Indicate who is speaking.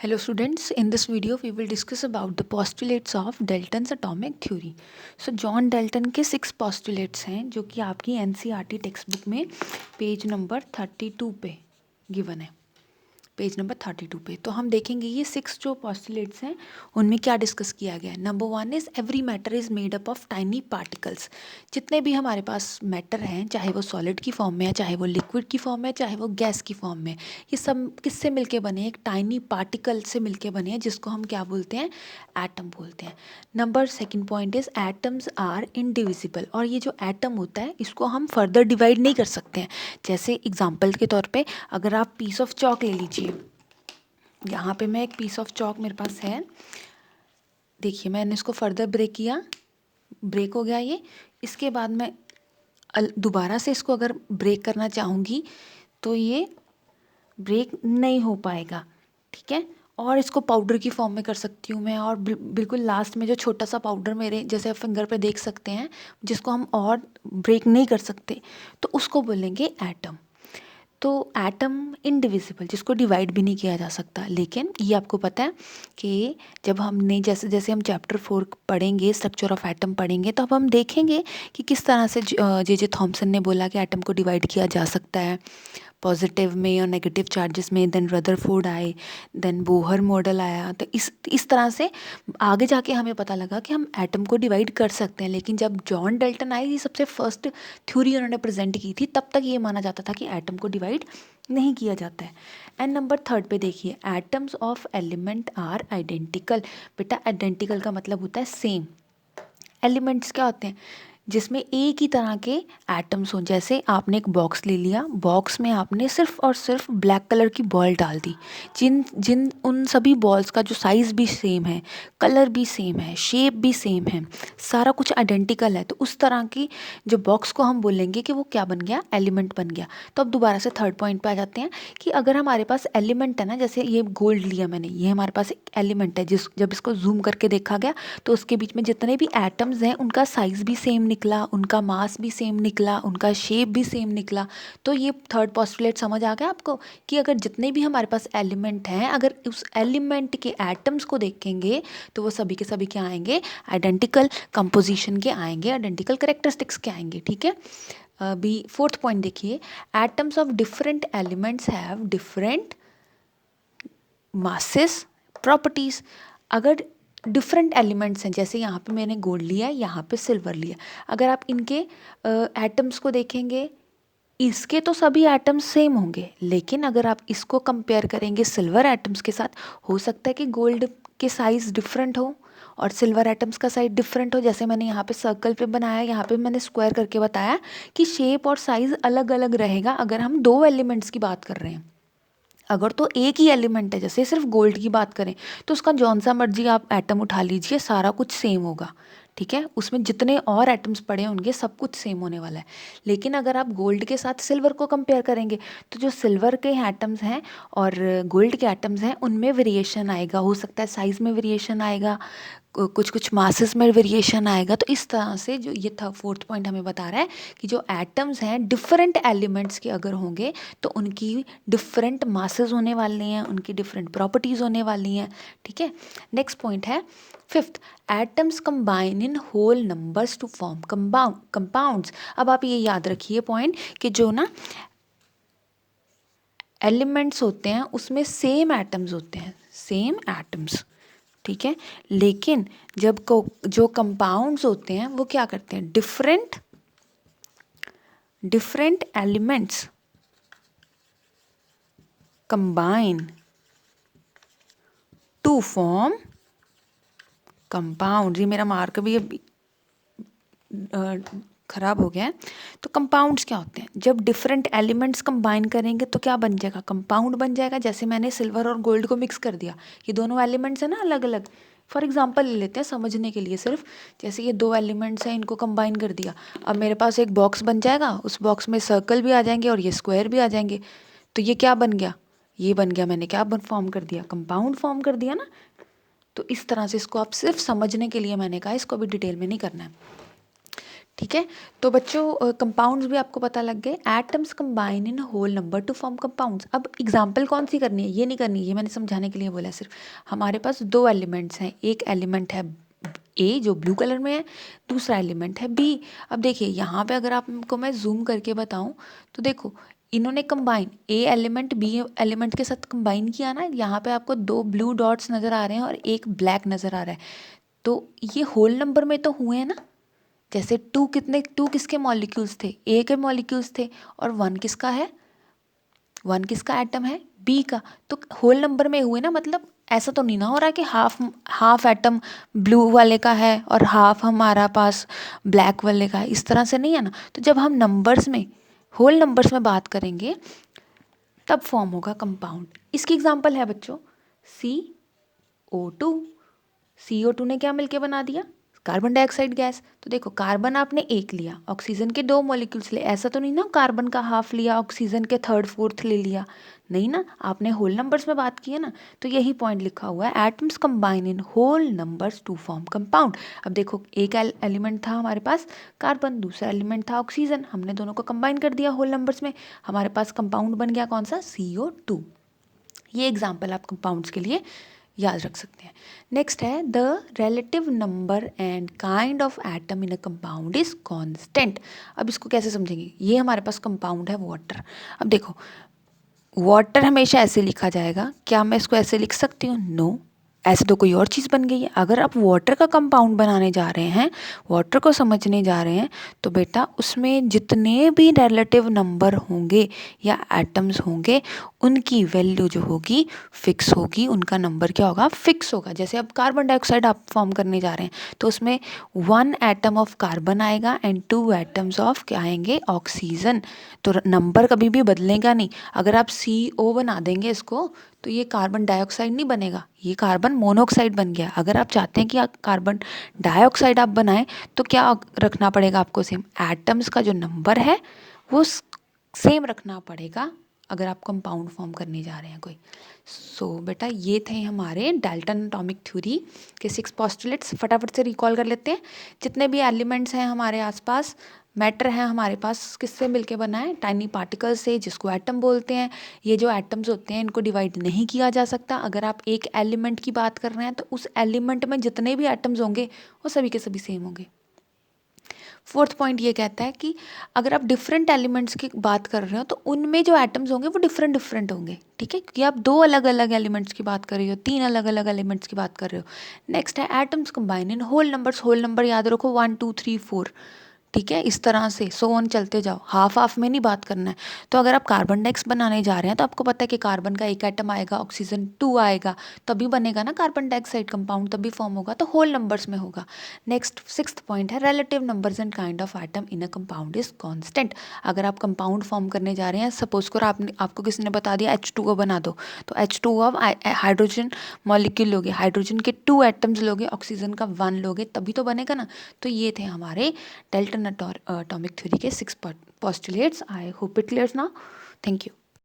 Speaker 1: Hello students, in this video we will discuss about the postulates of Dalton's atomic theory. So John Dalton के 6 postulates हैं जो कि आपकी NCERT text book में page number 32 पे given है, page number 32 पे। तो हम देखेंगे ये 6 जो postulates हैं उनमें क्या डिस्कस किया गया है। Number 1 is every matter is made up of tiny particles. जितने भी हमारे पास मैटर हैं, चाहे वो सॉलिड की फॉर्म में है, चाहे वो लिक्विड की फॉर्म में है, चाहे वो गैस की फॉर्म में, ये सब किससे मिलके बने हैं? एक टाइनी पार्टिकल से मिलके बने हैं जिसको हम क्या बोलते हैं? एटम बोलते हैं। Number second point is atoms are indivisible. और ये जो एटम होता है इसको हम फर्दर डिवाइड नहीं कर सकते हैं। जैसे एग्जाम्पल के तौर पे अगर आप पीस ऑफ चॉक ले लीजिए, यहाँ पे मैं एक पीस ऑफ चॉक मेरे पास है, देखिए मैंने इसको फर्दर ब्रेक किया, ब्रेक हो गया ये। इसके बाद मैं दोबारा से इसको अगर ब्रेक करना चाहूँगी तो ये ब्रेक नहीं हो पाएगा, ठीक है। और इसको पाउडर की फॉर्म में कर सकती हूँ मैं, और बिल्कुल लास्ट में जो छोटा सा पाउडर मेरे जैसे आप फिंगर पे देख सकते हैं जिसको हम और ब्रेक नहीं कर सकते, तो उसको बोलेंगे एटम। तो एटम इनडिविजिबल, जिसको डिवाइड भी नहीं किया जा सकता। लेकिन ये आपको पता है कि जब हमने जैसे जैसे हम चैप्टर 4 पढ़ेंगे, स्ट्रक्चर ऑफ एटम पढ़ेंगे, तो अब हम देखेंगे कि किस तरह से जे थॉमसन ने बोला कि एटम को डिवाइड किया जा सकता है पॉजिटिव में और नेगेटिव चार्जेस में। देन रदरफोर्ड आए, देन बोहर मॉडल आया। तो इस तरह से आगे जाके हमें पता लगा कि हम एटम को डिवाइड कर सकते हैं। लेकिन जब जॉन डाल्टन आए, ये सबसे फर्स्ट थ्योरी उन्होंने प्रेजेंट की थी, तब तक ये माना जाता था कि एटम को डिवाइड नहीं किया जाता है। एंड नंबर 3 पे देखिए, atoms of element are identical. बेटा आइडेंटिकल का मतलब होता है सेम। एलिमेंट्स क्या होते हैं? जिसमें एक ही तरह के एटम्स हों। जैसे आपने एक बॉक्स ले लिया, बॉक्स में आपने सिर्फ और सिर्फ ब्लैक कलर की बॉल डाल दी, जिन जिन उन सभी बॉल्स का जो साइज़ भी सेम है, कलर भी सेम है, शेप भी सेम है, सारा कुछ आइडेंटिकल है, तो उस तरह की जो बॉक्स को हम बोलेंगे कि वो क्या बन गया? एलिमेंट बन गया। तो अब दोबारा से थर्ड पॉइंट पे आ जाते हैं कि अगर हमारे पास एलिमेंट है ना, जैसे ये गोल्ड लिया मैंने, ये हमारे पास एक एलिमेंट है। जब इसको जूम करके देखा गया तो उसके बीच में जितने भी एटम्स हैं उनका साइज़ भी सेम निकला, उनका मास भी सेम निकला, उनका शेप भी सेम निकला। तो ये थर्ड पोस्टुलेट समझ आ गया आपको कि अगर जितने भी हमारे पास एलिमेंट हैं, अगर उस एलिमेंट के एटम्स को देखेंगे तो वो सभी के सभी क्या आएंगे? आइडेंटिकल कंपोजिशन के आएंगे, आइडेंटिकल कैरेक्टरिस्टिक्स के आएंगे, ठीक है। बी फोर्थ पॉइंट देखिए, atoms of different elements have different masses properties. अगर डिफरेंट एलिमेंट्स हैं, जैसे यहाँ पे मैंने गोल्ड लिया, यहाँ पे सिल्वर लिया, अगर आप इनके एटम्स को देखेंगे, इसके तो सभी एटम्स सेम होंगे, लेकिन अगर आप इसको कंपेयर करेंगे सिल्वर एटम्स के साथ, हो सकता है कि गोल्ड के साइज़ डिफरेंट हो और सिल्वर एटम्स का साइज डिफरेंट हो। जैसे मैंने यहाँ पे सर्कल पे बनाया, यहाँ पे मैंने स्क्वायर करके बताया कि शेप और साइज़ अलग अलग रहेगा अगर हम दो एलिमेंट्स की बात कर रहे हैं। अगर तो एक ही एलिमेंट है, जैसे सिर्फ गोल्ड की बात करें, तो उसका जौन सा मर्जी आप एटम उठा लीजिए, सारा कुछ सेम होगा, ठीक है। उसमें जितने और एटम्स पड़े होंगे सब कुछ सेम होने वाला है। लेकिन अगर आप गोल्ड के साथ सिल्वर को कंपेयर करेंगे, तो जो सिल्वर के एटम्स हैं और गोल्ड के एटम्स हैं उनमें वेरिएशन आएगा। हो सकता है साइज़ में वेरिएशन आएगा, कुछ कुछ मासेस में वेरिएशन आएगा। तो इस तरह से जो ये था फोर्थ पॉइंट हमें बता रहा है कि जो एटम्स हैं डिफरेंट एलिमेंट्स के अगर होंगे तो उनकी डिफरेंट मासेस होने वाले हैं, उनकी डिफरेंट प्रॉपर्टीज़ होने वाली हैं, ठीक है। नेक्स्ट पॉइंट है fifth, atoms combine in whole numbers to form compounds. अब आप ये याद रखिए पॉइंट कि जो ना एलिमेंट्स होते हैं उसमें सेम एटम्स होते हैं, सेम एटम्स, ठीक है। लेकिन जब जो कंपाउंड्स होते हैं वो क्या करते हैं? Different elements combine to form compound. ये मेरा मार्क भी अभी खराब हो गया है। तो कंपाउंड्स क्या होते हैं? जब डिफरेंट एलिमेंट्स कंबाइन करेंगे तो क्या बन जाएगा? कंपाउंड बन जाएगा। जैसे मैंने सिल्वर और गोल्ड को मिक्स कर दिया, ये दोनों एलिमेंट्स हैं ना अलग अलग। फॉर एग्जांपल ले लेते हैं समझने के लिए सिर्फ, जैसे ये दो एलिमेंट्स हैं, इनको कंबाइन कर दिया, अब मेरे पास एक बॉक्स बन जाएगा, उस बॉक्स में सर्कल भी आ जाएंगे और ये स्क्वायर भी आ जाएंगे। तो ये क्या बन गया? ये बन गया, मैंने क्या फॉर्म कर दिया? कंपाउंड फॉर्म कर दिया ना। तो इस तरह से इसको आप सिर्फ समझने के लिए मैंने कहा, इसको भी डिटेल में नहीं करना है। ठीक है। तो बच्चों कंपाउंड्स भी आपको पता लग गए। Atoms combine in whole number to form compounds. अब एग्जांपल कौन सी करनी है, ये नहीं करनी है, ये मैंने समझाने के लिए बोला सिर्फ। हमारे पास दो एलिमेंट्स हैं, एक एलिमेंट है ए जो ब्लू कलर में है, दूसरा एलिमेंट है बी। अब देखिए यहाँ पे अगर आपको मैं जूम करके बताऊँ तो देखो इन्होंने कंबाइन ए एलिमेंट बी एलिमेंट के साथ कंबाइन किया ना, यहाँ पे आपको दो ब्लू डॉट्स नज़र आ रहे हैं और एक ब्लैक नज़र आ रहा है। तो ये होल नंबर में तो हुए हैं ना। जैसे टू किसके मॉलिक्यूल्स थे, ए के मॉलिक्यूल्स थे, और वन किसका है, वन किसका एटम है, बी का। तो होल नंबर में हुए ना, मतलब ऐसा तो नहीं ना हो रहा कि हाफ हाफ एटम ब्लू वाले का है और हाफ हमारा पास ब्लैक वाले का है, इस तरह से नहीं है ना। तो जब हम नंबर्स में होल नंबर्स में बात करेंगे तब फॉर्म होगा कंपाउंड। इसकी एग्जांपल है बच्चों CO2। CO2 ने क्या मिलके बना दिया, कार्बन डाइऑक्साइड गैस। तो देखो कार्बन आपने एक लिया, ऑक्सीजन के दो मॉलिक्यूल्स ले, ऐसा तो नहीं ना कार्बन का हाफ लिया ऑक्सीजन के थर्ड फोर्थ ले लिया, नहीं ना, आपने होल नंबर्स में बात की है ना। तो यही पॉइंट लिखा हुआ है, atoms combine in whole numbers to form compound. अब देखो एक एलिमेंट था हमारे पास कार्बन, दूसरा एलिमेंट था ऑक्सीजन, हमने दोनों को कंबाइन कर दिया होल नंबर्स में, हमारे पास कंपाउंड बन गया कौन सा, CO2। ये एग्जाम्पल आप कंपाउंड्स के लिए याद रख सकते हैं। नेक्स्ट है the relative number and kind of atom in a compound is constant. अब इसको कैसे समझेंगे, ये हमारे पास कंपाउंड है वाटर। अब देखो वाटर हमेशा ऐसे लिखा जाएगा, क्या मैं इसको ऐसे लिख सकती हूँ, नो, ऐसे तो कोई और चीज़ बन गई है। अगर आप वाटर का कंपाउंड बनाने जा रहे हैं, वाटर को समझने जा रहे हैं, तो बेटा उसमें जितने भी रिलेटिव नंबर होंगे या एटम्स होंगे उनकी वैल्यू जो होगी फिक्स होगी, उनका नंबर क्या होगा, फिक्स होगा। जैसे अब कार्बन डाइऑक्साइड आप फॉर्म करने जा रहे हैं तो उसमें 1 एटम ऑफ कार्बन आएगा एंड 2 एटम्स ऑफ क्या आएंगे, ऑक्सीजन। तो नंबर कभी भी बदलेगा नहीं। अगर आप CO बना देंगे इसको तो ये कार्बन डाइऑक्साइड नहीं बनेगा, ये कार्बन मोनोऑक्साइड बन गया। अगर आप चाहते हैं कि कार्बन डाइऑक्साइड आप बनाएं तो क्या रखना पड़ेगा आपको, सेम एटम्स का जो नंबर है वो सेम रखना पड़ेगा अगर आप कंपाउंड फॉर्म करने जा रहे हैं कोई। बेटा ये थे हमारे डाल्टन एटॉमिक थ्योरी के 6 पोस्टुलेट्स। फटाफट से रिकॉल कर लेते हैं। जितने भी एलिमेंट्स हैं हमारे आसपास, मैटर है हमारे पास, किससे मिलके बना है, टाइनी पार्टिकल्स से, जिसको एटम बोलते हैं। ये जो एटम्स होते हैं इनको डिवाइड नहीं किया जा सकता। अगर आप एक एलिमेंट की बात कर रहे हैं तो उस एलिमेंट में जितने भी एटम्स होंगे वो सभी के सभी सेम होंगे। फोर्थ पॉइंट ये कहता है कि अगर आप डिफरेंट एलिमेंट्स की बात कर रहे हो तो उनमें जो एटम्स होंगे वो डिफरेंट डिफरेंट होंगे, ठीक है, क्योंकि आप दो अलग अलग एलिमेंट्स की बात कर रहे हो, तीन अलग अलग एलिमेंट्स की बात कर रहे हो। नेक्स्ट है atoms combine in whole numbers. Whole number याद रखो 1 2 3 4, ठीक है, इस तरह से सो ऑन चलते जाओ, हाफ हाफ में नहीं बात करना है। तो अगर आप कार्बन डाइऑक्साइड बनाने जा रहे हैं तो आपको पता है कि कार्बन का एक एटम आएगा, ऑक्सीजन 2 आएगा, तभी बनेगा ना कार्बन डाइऑक्साइड कंपाउंड, तभी फॉर्म होगा, तो होल नंबर्स में होगा। नेक्स्ट 6th पॉइंट है relative numbers and kind of atom in a compound is constant. अगर आप कंपाउंड फॉर्म करने जा रहे हैं, सपोज करो आपको किसी ने बता दिया H2O बना दो, तो H2O आप हाइड्रोजन मॉलिक्यूल लोगे, हाइड्रोजन के 2 एटम्स लोगे, ऑक्सीजन का 1 लोगे, तभी तो बनेगा ना। तो ये थे हमारे डाल्टन एटॉमिक थ्योरी के 6 postulates. I hope it clears now. Thank you.